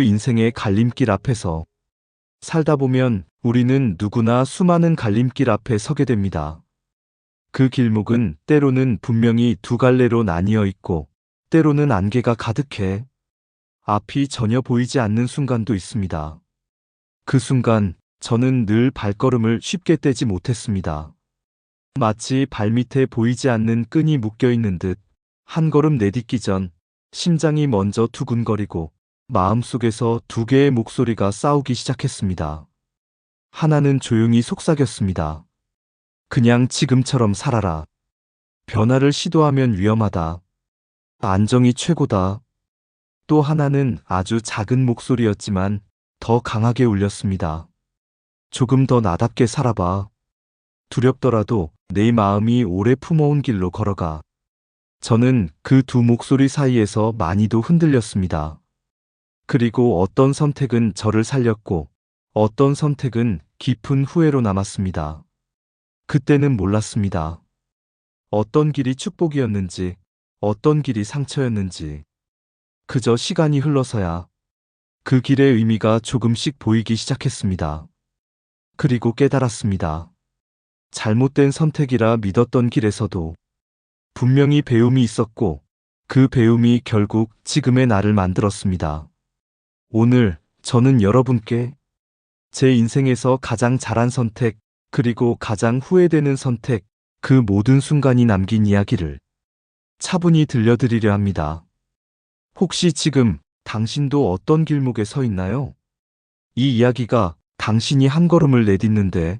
인생의 갈림길 앞에서 살다 보면 우리는 누구나 수많은 갈림길 앞에 서게 됩니다. 그 길목은 때로는 분명히 두 갈래로 나뉘어 있고 때로는 안개가 가득해 앞이 전혀 보이지 않는 순간도 있습니다. 그 순간 저는 늘 발걸음을 쉽게 떼지 못했습니다. 마치 발밑에 보이지 않는 끈이 묶여 있는 듯 한 걸음 내딛기 전 심장이 먼저 두근거리고 마음속에서 두 개의 목소리가 싸우기 시작했습니다. 하나는 조용히 속삭였습니다. 그냥 지금처럼 살아라. 변화를 시도하면 위험하다. 안정이 최고다. 또 하나는 아주 작은 목소리였지만 더 강하게 울렸습니다. 조금 더 나답게 살아봐. 두렵더라도 내 마음이 오래 품어온 길로 걸어가. 저는 그 두 목소리 사이에서 많이도 흔들렸습니다. 그리고 어떤 선택은 저를 살렸고 어떤 선택은 깊은 후회로 남았습니다. 그때는 몰랐습니다. 어떤 길이 축복이었는지, 어떤 길이 상처였는지. 그저 시간이 흘러서야 그 길의 의미가 조금씩 보이기 시작했습니다. 그리고 깨달았습니다. 잘못된 선택이라 믿었던 길에서도 분명히 배움이 있었고 그 배움이 결국 지금의 나를 만들었습니다. 오늘 저는 여러분께 제 인생에서 가장 잘한 선택, 그리고 가장 후회되는 선택, 그 모든 순간이 남긴 이야기를 차분히 들려드리려 합니다. 혹시 지금 당신도 어떤 길목에 서 있나요? 이 이야기가 당신이 한 걸음을 내딛는데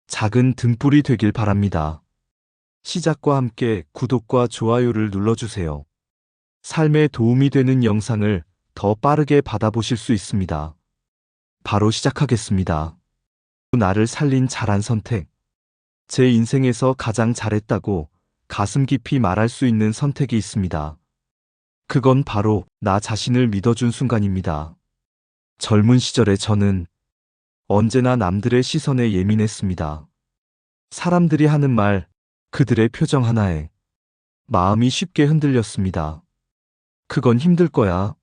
작은 등불이 되길 바랍니다. 시작과 함께 구독과 좋아요를 눌러주세요. 삶에 도움이 되는 영상을 더 빠르게 받아보실 수 있습니다. 바로 시작하겠습니다. 나를 살린 잘한 선택. 제 인생에서 가장 잘했다고 가슴 깊이 말할 수 있는 선택이 있습니다. 그건 바로 나 자신을 믿어준 순간입니다. 젊은 시절에 저는 언제나 남들의 시선에 예민했습니다. 사람들이 하는 말, 그들의 표정 하나에 마음이 쉽게 흔들렸습니다. 그건 힘들 거야.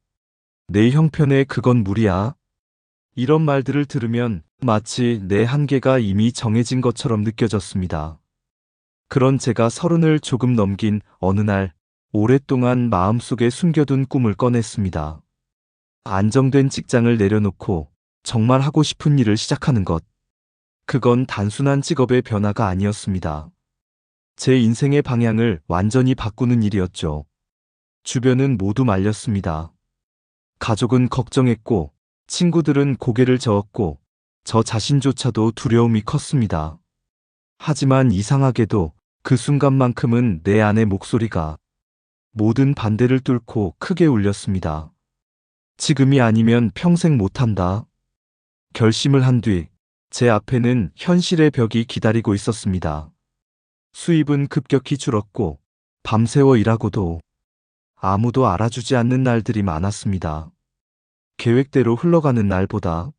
내 형편에 그건 무리야. 이런 말들을 들으면 마치 내 한계가 이미 정해진 것처럼 느껴졌습니다. 그런 제가 30을 조금 넘긴 어느 날 오랫동안 마음속에 숨겨둔 꿈을 꺼냈습니다. 안정된 직장을 내려놓고 정말 하고 싶은 일을 시작하는 것. 그건 단순한 직업의 변화가 아니었습니다. 제 인생의 방향을 완전히 바꾸는 일이었죠. 주변은 모두 말렸습니다. 가족은 걱정했고 친구들은 고개를 저었고 저 자신조차도 두려움이 컸습니다. 하지만 이상하게도 그 순간만큼은 내 안의 목소리가 모든 반대를 뚫고 크게 울렸습니다. 지금이 아니면 평생 못한다. 결심을 한 뒤 제 앞에는 현실의 벽이 기다리고 있었습니다. 수입은 급격히 줄었고 밤새워 일하고도 아무도 알아주지 않는 날들이 많았습니다. 계획대로 흘러가는 날보다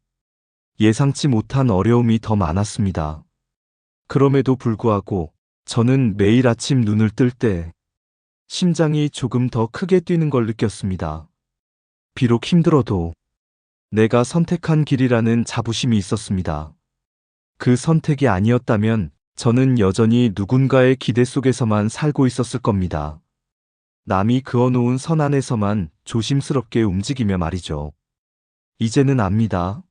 예상치 못한 어려움이 더 많았습니다. 그럼에도 불구하고 저는 매일 아침 눈을 뜰 때 심장이 조금 더 크게 뛰는 걸 느꼈습니다. 비록 힘들어도 내가 선택한 길이라는 자부심이 있었습니다. 그 선택이 아니었다면 저는 여전히 누군가의 기대 속에서만 살고 있었을 겁니다. 남이 그어놓은 선 안에서만 조심스럽게 움직이며 말이죠. 이제는 압니다.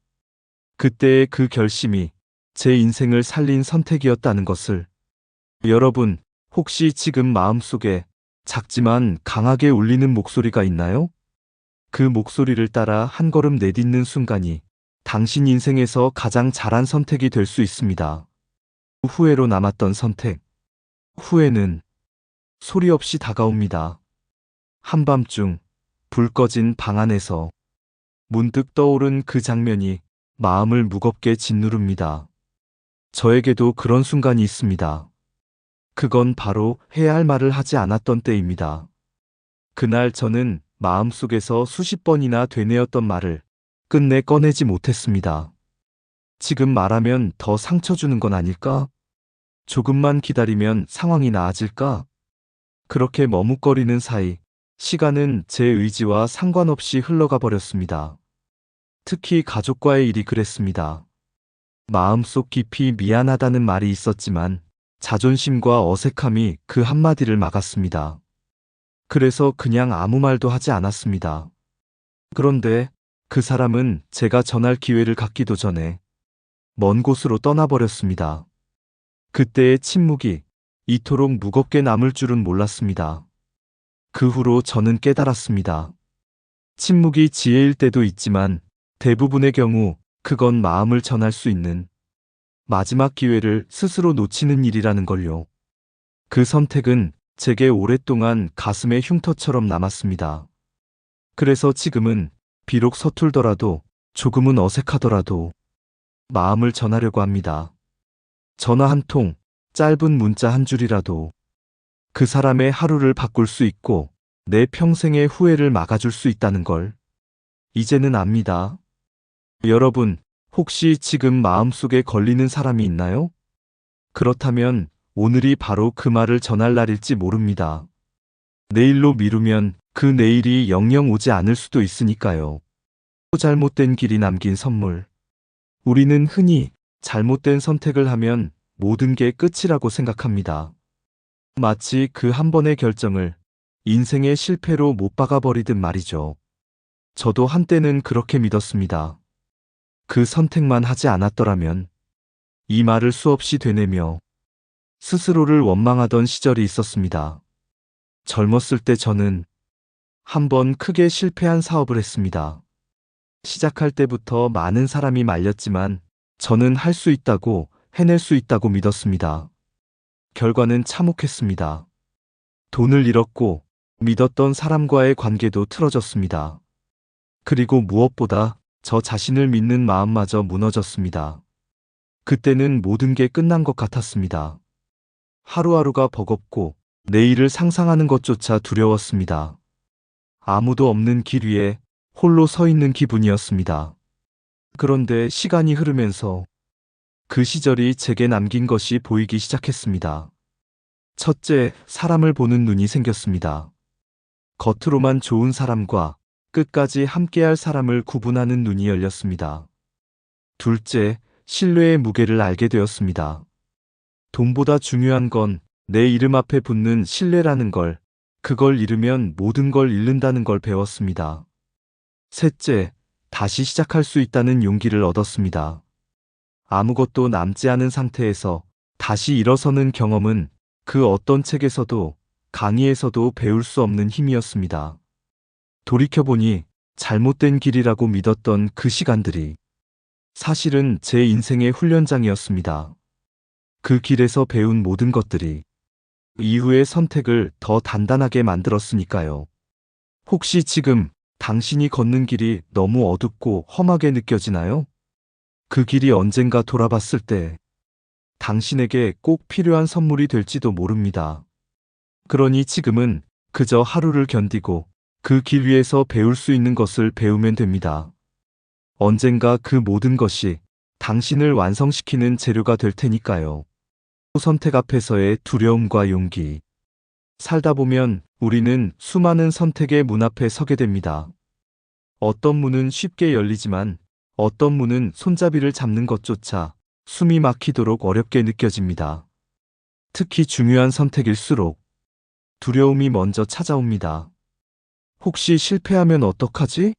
그때의 그 결심이 제 인생을 살린 선택이었다는 것을. 여러분, 혹시 지금 마음속에 작지만 강하게 울리는 목소리가 있나요? 그 목소리를 따라 한 걸음 내딛는 순간이 당신 인생에서 가장 잘한 선택이 될 수 있습니다. 후회로 남았던 선택. 후회는 소리 없이 다가옵니다. 한밤중 불 꺼진 방 안에서 문득 떠오른 그 장면이 마음을 무겁게 짓누릅니다. 저에게도 그런 순간이 있습니다. 그건 바로 해야 할 말을 하지 않았던 때입니다. 그날 저는 마음속에서 수십 번이나 되뇌었던 말을 끝내 꺼내지 못했습니다. 지금 말하면 더 상처 주는 건 아닐까? 조금만 기다리면 상황이 나아질까? 그렇게 머뭇거리는 사이 시간은 제 의지와 상관없이 흘러가 버렸습니다. 특히 가족과의 일이 그랬습니다. 마음속 깊이 미안하다는 말이 있었지만 자존심과 어색함이 그 한마디를 막았습니다. 그래서 그냥 아무 말도 하지 않았습니다. 그런데 그 사람은 제가 전할 기회를 갖기도 전에 먼 곳으로 떠나버렸습니다. 그때의 침묵이 이토록 무겁게 남을 줄은 몰랐습니다. 그 후로 저는 깨달았습니다. 침묵이 지혜일 때도 있지만 대부분의 경우 그건 마음을 전할 수 있는 마지막 기회를 스스로 놓치는 일이라는 걸요. 그 선택은 제게 오랫동안 가슴에 흉터처럼 남았습니다. 그래서 지금은 비록 서툴더라도 조금은 어색하더라도 마음을 전하려고 합니다. 전화 한 통, 짧은 문자 한 줄이라도 그 사람의 하루를 바꿀 수 있고 내 평생의 후회를 막아줄 수 있다는 걸 이제는 압니다. 여러분, 혹시 지금 마음속에 걸리는 사람이 있나요? 그렇다면 오늘이 바로 그 말을 전할 날일지 모릅니다. 내일로 미루면 그 내일이 영영 오지 않을 수도 있으니까요. 또 잘못된 길이 남긴 선물. 우리는 흔히 잘못된 선택을 하면 모든 게 끝이라고 생각합니다. 마치 그 한 번의 결정을 인생의 실패로 못 박아버리듯 말이죠. 저도 한때는 그렇게 믿었습니다. 그 선택만 하지 않았더라면 이 말을 수없이 되뇌며 스스로를 원망하던 시절이 있었습니다. 젊었을 때 저는 한 번 크게 실패한 사업을 했습니다. 시작할 때부터 많은 사람이 말렸지만 저는 할 수 있다고 해낼 수 있다고 믿었습니다. 결과는 참혹했습니다. 돈을 잃었고 믿었던 사람과의 관계도 틀어졌습니다. 그리고 무엇보다 저 자신을 믿는 마음마저 무너졌습니다. 그때는 모든 게 끝난 것 같았습니다. 하루하루가 버겁고 내일을 상상하는 것조차 두려웠습니다. 아무도 없는 길 위에 홀로 서 있는 기분이었습니다. 그런데 시간이 흐르면서 그 시절이 제게 남긴 것이 보이기 시작했습니다. 첫째, 사람을 보는 눈이 생겼습니다. 겉으로만 좋은 사람과 끝까지 함께할 사람을 구분하는 눈이 열렸습니다. 둘째, 신뢰의 무게를 알게 되었습니다. 돈보다 중요한 건 내 이름 앞에 붙는 신뢰라는 걸, 그걸 잃으면 모든 걸 잃는다는 걸 배웠습니다. 셋째, 다시 시작할 수 있다는 용기를 얻었습니다. 아무것도 남지 않은 상태에서 다시 일어서는 경험은 그 어떤 책에서도 강의에서도 배울 수 없는 힘이었습니다. 돌이켜보니 잘못된 길이라고 믿었던 그 시간들이 사실은 제 인생의 훈련장이었습니다. 그 길에서 배운 모든 것들이 이후의 선택을 더 단단하게 만들었으니까요. 혹시 지금 당신이 걷는 길이 너무 어둡고 험하게 느껴지나요? 그 길이 언젠가 돌아봤을 때 당신에게 꼭 필요한 선물이 될지도 모릅니다. 그러니 지금은 그저 하루를 견디고 그 길 위에서 배울 수 있는 것을 배우면 됩니다. 언젠가 그 모든 것이 당신을 완성시키는 재료가 될 테니까요. 선택 앞에서의 두려움과 용기. 살다 보면 우리는 수많은 선택의 문 앞에 서게 됩니다. 어떤 문은 쉽게 열리지만 어떤 문은 손잡이를 잡는 것조차 숨이 막히도록 어렵게 느껴집니다. 특히 중요한 선택일수록 두려움이 먼저 찾아옵니다. 혹시 실패하면 어떡하지?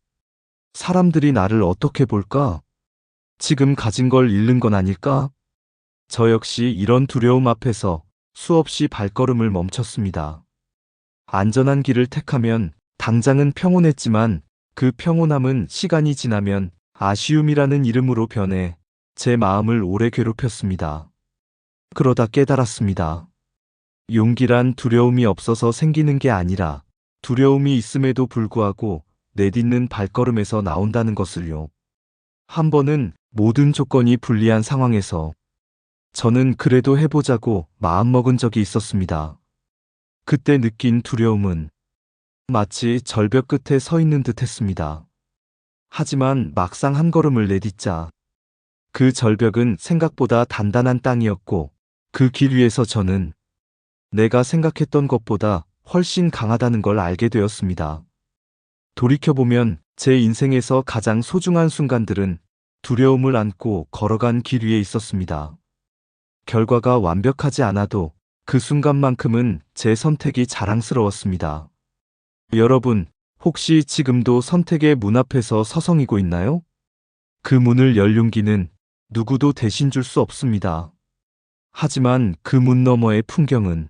사람들이 나를 어떻게 볼까? 지금 가진 걸 잃는 건 아닐까? 저 역시 이런 두려움 앞에서 수없이 발걸음을 멈췄습니다. 안전한 길을 택하면 당장은 평온했지만 그 평온함은 시간이 지나면 아쉬움이라는 이름으로 변해 제 마음을 오래 괴롭혔습니다. 그러다 깨달았습니다. 용기란 두려움이 없어서 생기는 게 아니라 두려움이 있음에도 불구하고 내딛는 발걸음에서 나온다는 것을요. 한 번은 모든 조건이 불리한 상황에서 저는 그래도 해보자고 마음먹은 적이 있었습니다. 그때 느낀 두려움은 마치 절벽 끝에 서 있는 듯 했습니다. 하지만 막상 한 걸음을 내딛자 그 절벽은 생각보다 단단한 땅이었고 그 길 위에서 저는 내가 생각했던 것보다 훨씬 강하다는 걸 알게 되었습니다. 돌이켜보면 제 인생에서 가장 소중한 순간들은 두려움을 안고 걸어간 길 위에 있었습니다. 결과가 완벽하지 않아도 그 순간만큼은 제 선택이 자랑스러웠습니다. 여러분, 혹시 지금도 선택의 문 앞에서 서성이고 있나요? 그 문을 열 용기는 누구도 대신 줄 수 없습니다. 하지만 그 문 너머의 풍경은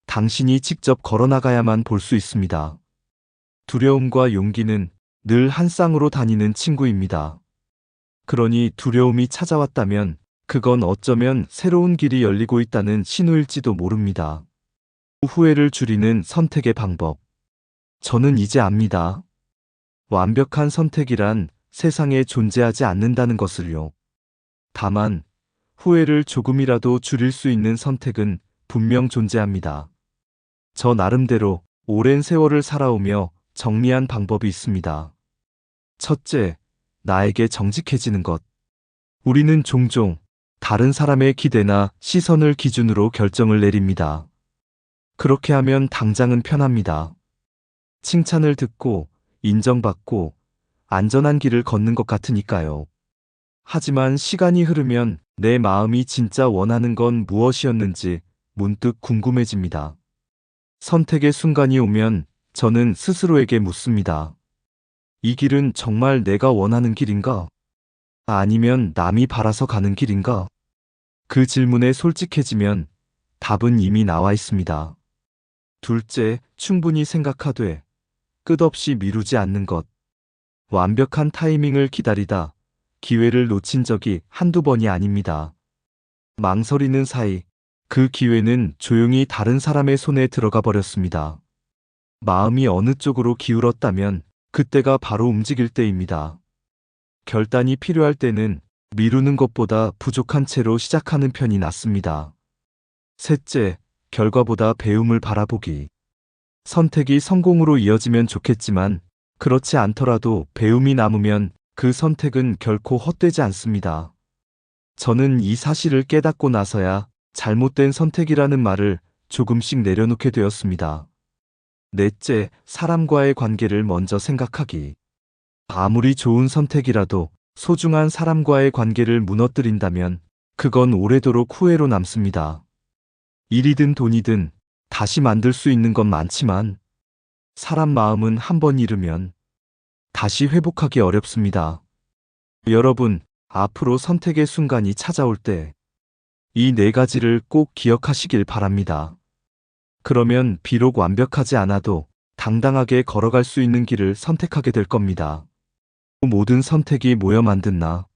당신이 직접 걸어나가야만 볼 수 있습니다. 두려움과 용기는 늘 한 쌍으로 다니는 친구입니다. 그러니 두려움이 찾아왔다면 그건 어쩌면 새로운 길이 열리고 있다는 신호일지도 모릅니다. 후회를 줄이는 선택의 방법. 저는 이제 압니다. 완벽한 선택이란 세상에 존재하지 않는다는 것을요. 다만, 후회를 조금이라도 줄일 수 있는 선택은 분명 존재합니다. 저 나름대로 오랜 세월을 살아오며 정리한 방법이 있습니다. 첫째, 나에게 정직해지는 것. 우리는 종종 다른 사람의 기대나 시선을 기준으로 결정을 내립니다. 그렇게 하면 당장은 편합니다. 칭찬을 듣고 인정받고 안전한 길을 걷는 것 같으니까요. 하지만 시간이 흐르면 내 마음이 진짜 원하는 건 무엇이었는지 문득 궁금해집니다. 선택의 순간이 오면 저는 스스로에게 묻습니다. 이 길은 정말 내가 원하는 길인가? 아니면 남이 바라서 가는 길인가? 그 질문에 솔직해지면 답은 이미 나와 있습니다. 둘째, 충분히 생각하되 끝없이 미루지 않는 것. 완벽한 타이밍을 기다리다 기회를 놓친 적이 한두 번이 아닙니다. 망설이는 사이 그 기회는 조용히 다른 사람의 손에 들어가 버렸습니다. 마음이 어느 쪽으로 기울었다면 그때가 바로 움직일 때입니다. 결단이 필요할 때는 미루는 것보다 부족한 채로 시작하는 편이 낫습니다. 셋째, 결과보다 배움을 바라보기. 선택이 성공으로 이어지면 좋겠지만 그렇지 않더라도 배움이 남으면 그 선택은 결코 헛되지 않습니다. 저는 이 사실을 깨닫고 나서야 잘못된 선택이라는 말을 조금씩 내려놓게 되었습니다. 넷째, 사람과의 관계를 먼저 생각하기. 아무리 좋은 선택이라도 소중한 사람과의 관계를 무너뜨린다면 그건 오래도록 후회로 남습니다. 일이든 돈이든 다시 만들 수 있는 건 많지만 사람 마음은 한 번 잃으면 다시 회복하기 어렵습니다. 여러분, 앞으로 선택의 순간이 찾아올 때 이 네 가지를 꼭 기억하시길 바랍니다. 그러면 비록 완벽하지 않아도 당당하게 걸어갈 수 있는 길을 선택하게 될 겁니다. 모든 선택이 모여 만든 나.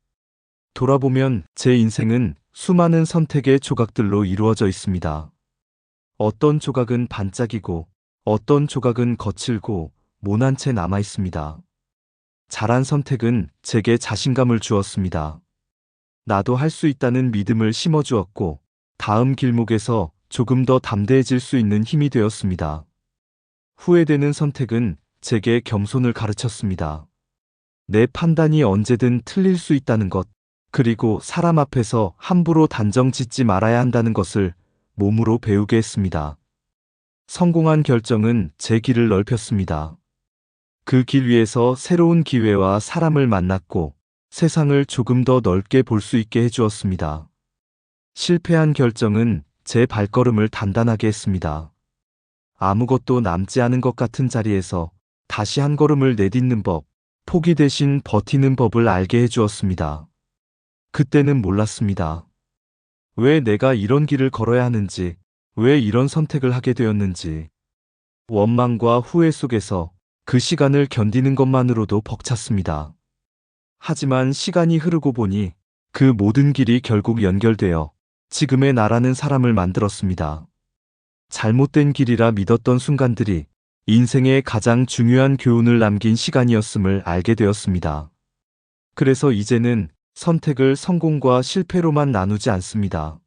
돌아보면 제 인생은 수많은 선택의 조각들로 이루어져 있습니다. 어떤 조각은 반짝이고 어떤 조각은 거칠고 모난 채 남아 있습니다. 잘한 선택은 제게 자신감을 주었습니다. 나도 할 수 있다는 믿음을 심어주었고 다음 길목에서 조금 더 담대해질 수 있는 힘이 되었습니다. 후회되는 선택은 제게 겸손을 가르쳤습니다. 내 판단이 언제든 틀릴 수 있다는 것, 그리고 사람 앞에서 함부로 단정 짓지 말아야 한다는 것을 몸으로 배우게 했습니다. 성공한 결정은 제 길을 넓혔습니다. 그 길 위에서 새로운 기회와 사람을 만났고 세상을 조금 더 넓게 볼 수 있게 해주었습니다. 실패한 결정은 제 발걸음을 단단하게 했습니다. 아무것도 남지 않은 것 같은 자리에서 다시 한 걸음을 내딛는 법, 포기 대신 버티는 법을 알게 해주었습니다. 그때는 몰랐습니다. 왜 내가 이런 길을 걸어야 하는지, 왜 이런 선택을 하게 되었는지. 원망과 후회 속에서 그 시간을 견디는 것만으로도 벅찼습니다. 하지만 시간이 흐르고 보니 그 모든 길이 결국 연결되어 지금의 나라는 사람을 만들었습니다. 잘못된 길이라 믿었던 순간들이 인생의 가장 중요한 교훈을 남긴 시간이었음을 알게 되었습니다. 그래서 이제는 선택을 성공과 실패로만 나누지 않습니다.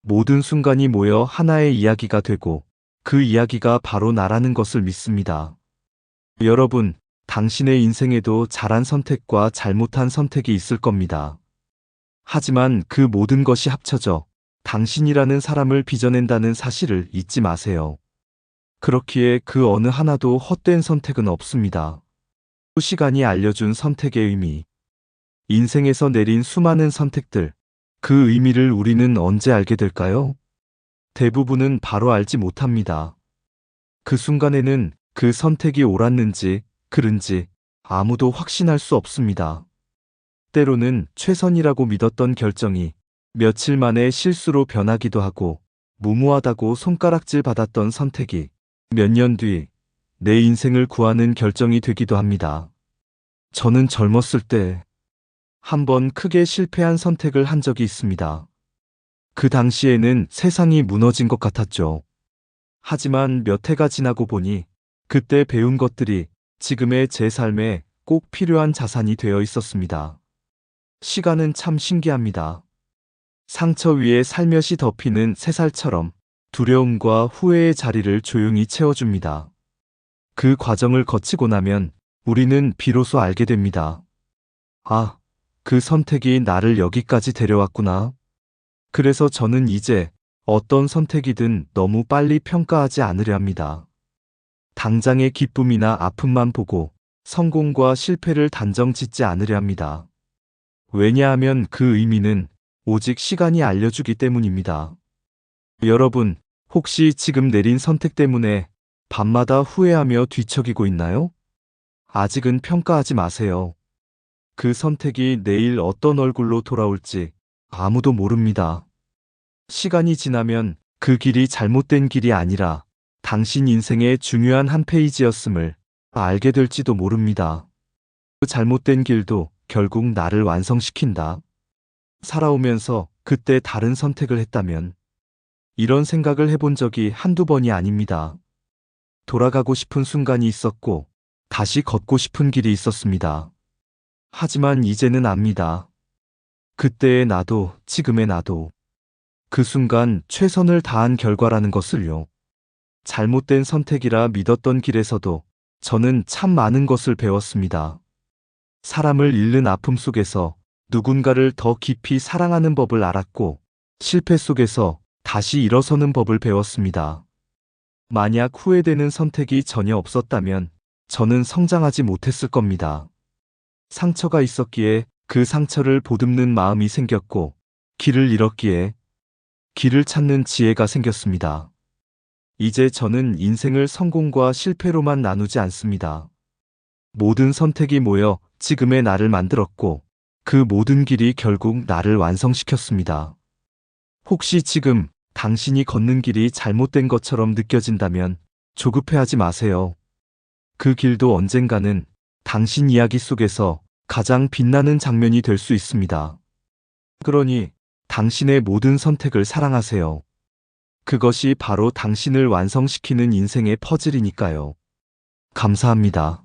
모든 순간이 모여 하나의 이야기가 되고 그 이야기가 바로 나라는 것을 믿습니다. 여러분, 당신의 인생에도 잘한 선택과 잘못한 선택이 있을 겁니다. 하지만 그 모든 것이 합쳐져 당신이라는 사람을 빚어낸다는 사실을 잊지 마세요. 그렇기에 그 어느 하나도 헛된 선택은 없습니다. 시간이 알려준 선택의 의미. 인생에서 내린 수많은 선택들. 그 의미를 우리는 언제 알게 될까요? 대부분은 바로 알지 못합니다. 그 순간에는 그 선택이 옳았는지, 그른지 아무도 확신할 수 없습니다. 때로는 최선이라고 믿었던 결정이 며칠 만에 실수로 변하기도 하고, 무모하다고 손가락질 받았던 선택이 몇 년 뒤 내 인생을 구하는 결정이 되기도 합니다. 저는 젊었을 때 한 번 크게 실패한 선택을 한 적이 있습니다. 그 당시에는 세상이 무너진 것 같았죠. 하지만 몇 해가 지나고 보니 그때 배운 것들이 지금의 제 삶에 꼭 필요한 자산이 되어 있었습니다. 시간은 참 신기합니다. 상처 위에 살며시 덮이는 새살처럼 두려움과 후회의 자리를 조용히 채워줍니다. 그 과정을 거치고 나면 우리는 비로소 알게 됩니다. 아, 그 선택이 나를 여기까지 데려왔구나. 그래서 저는 이제 어떤 선택이든 너무 빨리 평가하지 않으려 합니다. 당장의 기쁨이나 아픔만 보고 성공과 실패를 단정 짓지 않으려 합니다. 왜냐하면 그 의미는 오직 시간이 알려주기 때문입니다. 여러분, 혹시 지금 내린 선택 때문에 밤마다 후회하며 뒤척이고 있나요? 아직은 평가하지 마세요. 그 선택이 내일 어떤 얼굴로 돌아올지 아무도 모릅니다. 시간이 지나면 그 길이 잘못된 길이 아니라 당신 인생의 중요한 한 페이지였음을 알게 될지도 모릅니다. 그 잘못된 길도 결국 나를 완성시킨다. 살아오면서 그때 다른 선택을 했다면, 이런 생각을 해본 적이 한두 번이 아닙니다. 돌아가고 싶은 순간이 있었고 다시 걷고 싶은 길이 있었습니다. 하지만 이제는 압니다. 그때의 나도 지금의 나도 그 순간 최선을 다한 결과라는 것을요. 잘못된 선택이라 믿었던 길에서도 저는 참 많은 것을 배웠습니다. 사람을 잃는 아픔 속에서 누군가를 더 깊이 사랑하는 법을 알았고, 실패 속에서 다시 일어서는 법을 배웠습니다. 만약 후회되는 선택이 전혀 없었다면 저는 성장하지 못했을 겁니다. 상처가 있었기에 그 상처를 보듬는 마음이 생겼고, 길을 잃었기에 길을 찾는 지혜가 생겼습니다. 이제 저는 인생을 성공과 실패로만 나누지 않습니다. 모든 선택이 모여 지금의 나를 만들었고, 그 모든 길이 결국 나를 완성시켰습니다. 혹시 지금 당신이 걷는 길이 잘못된 것처럼 느껴진다면 조급해하지 마세요. 그 길도 언젠가는 당신 이야기 속에서 가장 빛나는 장면이 될 수 있습니다. 그러니 당신의 모든 선택을 사랑하세요. 그것이 바로 당신을 완성시키는 인생의 퍼즐이니까요. 감사합니다.